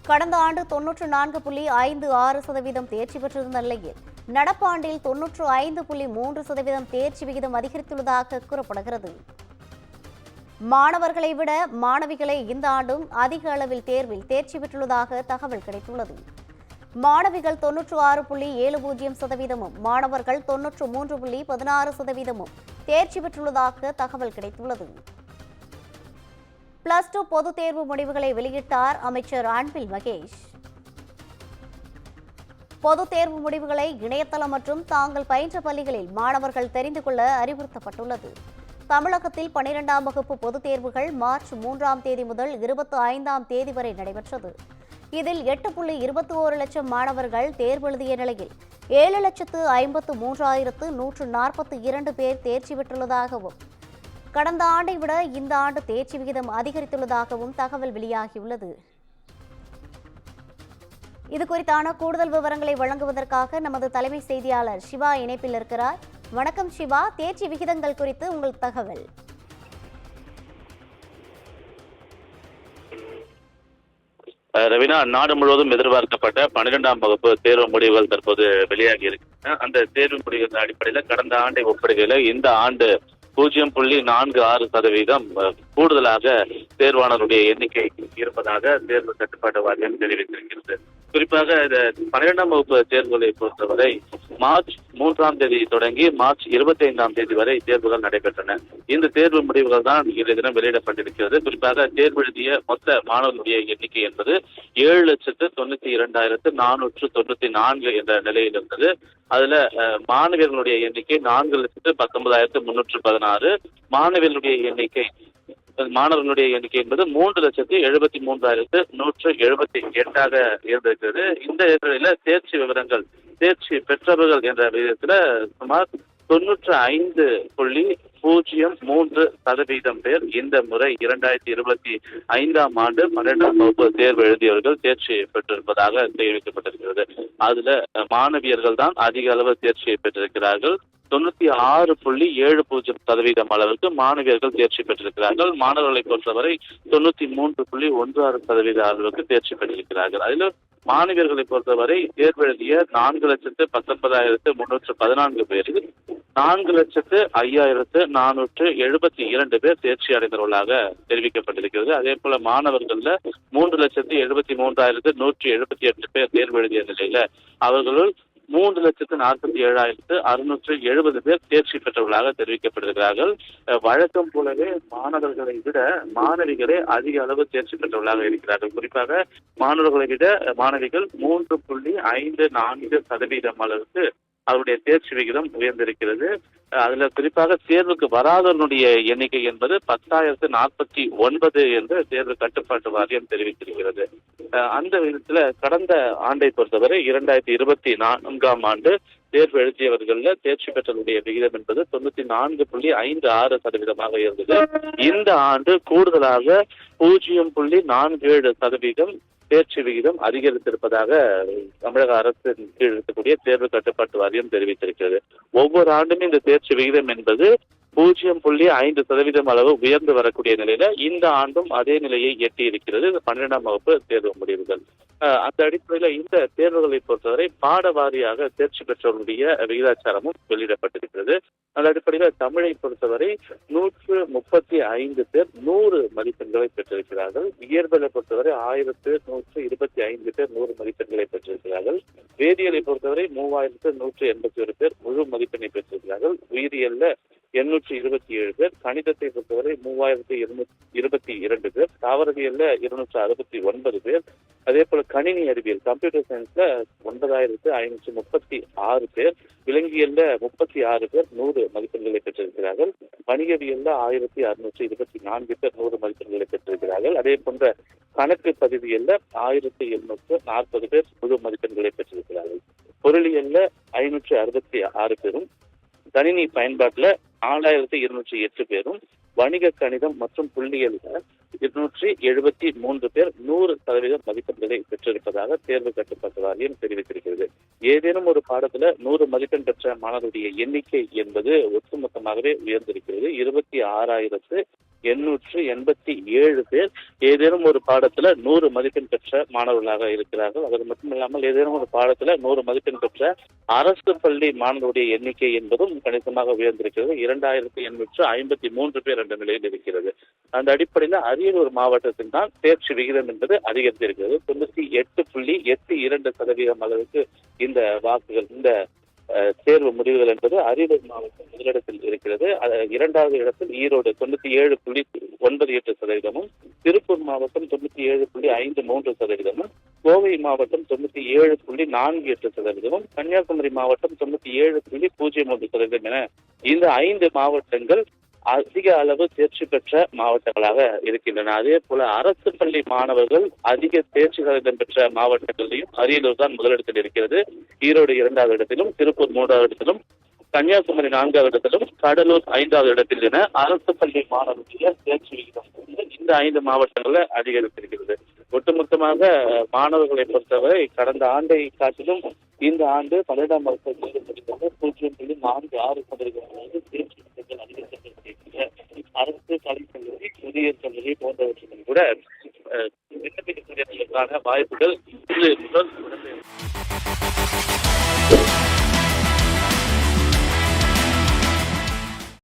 கடந்த ஆண்டு 94.56% தேர்ச்சி பெற்றிருந்த நிலையில் நடப்பாண்டில் 95.3% தேர்ச்சி விகிதம் அதிகரித்துள்ளதாக கூறப்படுகிறது. மாணவர்களை விட மாணவிகளே இந்த ஆண்டும் அதிக அளவில் தேர்வில் தேர்ச்சி பெற்றுள்ளதாக தகவல் கிடைத்துள்ளது. மாணவிகள் 96.70%, மாணவர்கள் 93.16% தேர்ச்சி பெற்றுள்ளதாக தகவல் கிடைத்துள்ளது. +2 பொதுத் தேர்வு முடிவுகளை வெளியிட்டார் அமைச்சர் அன்பில் மகேஷ். பொதுத் தேர்வு முடிவுகளை இணையதளம் மற்றும் தாங்கள் பயின்ற பள்ளிகளில் மாணவர்கள் தெரிந்து கொள்ள அறிவுறுத்தப்பட்டுள்ளது. தமிழகத்தில் 12ஆம் வகுப்பு பொதுத் தேர்வுகள் மார்ச் 3ஆம் தேதி முதல் 25ஆம் தேதி வரை நடைபெற்றது. இதில் 8.21 லட்சம் மாணவர்கள் தேர்வு எழுதிய நிலையில் 7,53,142 பேர் தேர்ச்சி பெற்றுள்ளதாகவும், கடந்த ஆண்டை விட இந்த ஆண்டு தேர்ச்சி விகிதம் அதிகரித்துள்ளதாகவும் தகவல் வெளியாகியுள்ளது. இதுகுறித்தான கூடுதல் விவரங்களை வழங்குவதற்காக நமது தலைமை செய்தியாளர் சிவா இணைப்பில் இருக்கிறார். வணக்கம் சிவா, தேர்ச்சி விகிதங்கள் குறித்து உங்கள் தகவல். ரவினா, நாடு முழுவதும் எதிர்பார்க்கப்பட்ட 12ஆம் வகுப்பு தேர்வு முடிவுகள் தற்போது வெளியாகி இருக்கின்றன. அந்த தேர்வு முடிவுகள் அடிப்படையில் கடந்த ஆண்டை ஒப்பிடுகையில் இந்த ஆண்டு 0.46% கூடுதலாக தேர்வாளருடைய எண்ணிக்கை இருப்பதாக தேர்வு கட்டுப்பாட்டு வாரியம் தெரிவித்திருக்கிறது. குறிப்பாக இந்த 12ஆம் வகுப்பு தேர்வுகளை பொறுத்தவரை மார்ச் 3ஆம் தேதி தொடங்கி மார்ச் 25ஆம் தேதி வரை தேர்வுகள் நடைபெற்றன. இந்த தேர்வு முடிவுகள் தான் இன்றைய தினம் வெளியிடப்பட்டிருக்கிறது. குறிப்பாக தேர்வு எழுதிய மொத்த மாணவர்களுடைய எண்ணிக்கை என்பது 7,92,494 என்ற நிலையில் இருந்தது. அதுல மாணவர்களுடைய எண்ணிக்கை 4,19,316, மாணவர்களுடைய எண்ணிக்கை என்பது 3,73,178 இருந்திருக்கிறது. இந்த நிலையில தேர்ச்சி பெற்றவர்கள் என்ற விதத்துல சுமார் 95.03% பேர் இந்த முறை 2025ஆம் ஆண்டு 12ஆம் வகுப்பு தேர்வு எழுதியவர்கள் தேர்ச்சி பெற்றிருப்பதாக தெரிவிக்கப்பட்டிருக்கிறது. அதுல மாணவியர்கள் தான் அதிக அளவு தேர்ச்சியை பெற்றிருக்கிறார்கள். 96.70% அளவுக்கு மாணவியர்கள் தேர்ச்சி பெற்றிருக்கிறார்கள். மாணவர்களை பொறுத்தவரை 93.16% அளவுக்கு தேர்ச்சி பெற்றிருக்கிறார்கள். அதில் மாணவியர்களை பொறுத்தவரை தேர்வு எழுதிய 4,19,314 பேரில் 4,05,472 பேர் தேர்ச்சி அடைந்தவர்களாக தெரிவிக்கப்பட்டிருக்கிறது. அதே போல மாணவர்கள்ல 3,73,178 பேர் தேர்வு எழுதிய நிலையில அவர்களுள் 3,47,670 பேர் தேர்ச்சி பெற்றவர்களாக தெரிவிக்கப்பட்டிருக்கிறார்கள். வழக்கம் போலவே மாணவர்களை விட மாணவிகளே அதிக அளவு தேர்ச்சி பெற்றவர்களாக இருக்கிறார்கள். குறிப்பாக மாணவர்களை விட மாணவிகள் 3.54% அளவுக்கு அவருடைய தேர்ச்சி விகிதம் உயர்ந்திருக்கிறது. அதுல குறிப்பாக தேர்வுக்கு வராதவனுடைய எண்ணிக்கை என்பது 10,049 என்று தேர்வு கட்டுப்பாட்டு வாரியம் தெரிவித்திருக்கிறது. அந்த விதத்துல கடந்த ஆண்டை பொறுத்தவரை 2024ஆம் ஆண்டு தேர்வு எழுதியவர்கள தேர்ச்சி பெற்றவருடைய விகிதம் என்பது 94.56% இருந்தது. இந்த ஆண்டு கூடுதலாக 0.47% தேர்ச்சி விகிதம் அதிகரித்திருப்பதாக தமிழக அரசின் கீழ் இருக்கக்கூடிய தேர்வு கட்டுப்பாட்டு வாரியம் தெரிவித்திருக்கிறது. ஒவ்வொரு ஆண்டுமே இந்த தேர்ச்சி விகிதம் என்பது 0.5% அளவு உயர்ந்து வரக்கூடிய நிலையில இந்த ஆண்டும் அதே நிலையை எட்டி இருக்கிறது 12ஆம் வகுப்பு தேர்வு முடிவுகள். அந்த அடிப்படையில இந்த தேர்வுகளை பொறுத்தவரை பாட வாரியாக தேர்ச்சி பெற்றவர்களுடைய விகிதாச்சாரமும் வெளியிடப்பட்டிருக்கிறது. அந்த அடிப்படையில் தமிழை பொறுத்தவரை 135 பேர் 100 மதிப்பெண்களை பெற்றிருக்கிறார்கள். இயற்பியலை பொறுத்தவரை 1,125 பேர் 100 மதிப்பெண்களை பெற்றிருக்கிறார்கள். வேதியியலை பொறுத்தவரை 3,181 பேர் முழு மதிப்பெண்ணை பெற்றிருக்கிறார்கள். உயிரியல்ல 827 பேர், கணிதத்தை பொறுத்தவரை 3,222 பேர், தாவரவியல்ல 269 பேர், அதே போல கணினி அறிவியல் கம்ப்யூட்டர் சயின்ஸ்ல 9,536 பேர், விலங்கியல்ல 36 பேர் 100 மதிப்பெண்களை பெற்றிருக்கிறார்கள். வணிகவியல்ல 1,624 பேர் 100 மதிப்பெண்களை பெற்றிருக்கிறார்கள். அதே போன்ற கணக்கு பதிவியல்ல 1,740 பேர் முழு மதிப்பெண்களை பெற்றிருக்கிறார்கள். பொருளியல்ல 566 பேரும், கணினி பயன்பாட்டுல 4,208 பேரும், வணிக கணிதம் மற்றும் புள்ளியல் 273 பேர் 100% மதிப்பெண்களை பெற்றிருப்பதாக தேர்வு கட்டுப்பாட்டு வாரியம் தெரிவித்திருக்கிறது. ஏதேனும் ஒரு பாடத்துல 100 மதிப்பெண் பெற்ற மாணவருடைய எண்ணிக்கை என்பது ஒட்டுமொத்தமாகவே உயர்ந்திருக்கிறது. 26,000 887 பேர் ஏதேனும் ஒரு பாடத்துல 100 மதிப்பெண் பெற்ற மாணவர்களாக இருக்கிறார்கள். அது மட்டுமில்லாமல் ஏதேனும் ஒரு பாடத்துல 100 மதிப்பெண் பெற்ற அரசு பள்ளி மாணவருடைய எண்ணிக்கை என்பதும் கணிசமாக உயர்ந்திருக்கிறது. 2853 பேர் என்ற நிலையில் இருக்கிறது. அந்த அடிப்படையில் அரியலூர் மாவட்டத்தில் தான் தேர்ச்சி விகிதம் என்பது அதிகரித்திருக்கிறது. 98.82% அளவுக்கு இந்த வாக்குகள், இந்த தேர்வு முடிவுகள் என்பது அரியலூர் மாவட்டம் முதலிடத்தில் இருக்கிறது. இரண்டாவது இடத்தில் ஈரோடு 97.98%, திருப்பூர் மாவட்டம் 97.53%, கோவை மாவட்டம் 97.48%, கன்னியாகுமரி மாவட்டம் 97.03% என இந்த 5 மாவட்டங்கள் அதிக அளவு தேர்ச்சி பெற்ற மாவட்டங்களாக இருக்கின்றன. அதே போல அரசு பள்ளி மாணவர்கள் அதிக தேர்ச்சிகள் இடம்பெற்ற மாவட்டங்களிலும் அரியலூர் தான் முதலிடத்தில் இருக்கிறது. ஈரோடு 2வது இடத்திலும், திருப்பூர் 3வது இடத்திலும், கன்னியாகுமரி 4வது இடத்திலும், கடலூர் 5வது இடத்தில் என அரசு பள்ளி மாணவர்களுடைய தேர்ச்சி விகிதம் இந்த 5 மாவட்டங்களில் அதிகரித்திருக்கிறது. ஒட்டுமொத்தமாக மாணவர்களை பொறுத்தவரை கடந்த ஆண்டை காட்டிலும் இந்த ஆண்டு 12ஆம் வகுப்பு 0.46% தேர்ச்சி விகிதங்கள் அதிகரித்திருக்கிறது. அரசு கலைக்கல்லூரி, புதிய கல்லூரி போன்றவற்றிலும் கூட விண்ணப்பிக்கக்கூடியதற்கான வாய்ப்புகள் 1 முதல்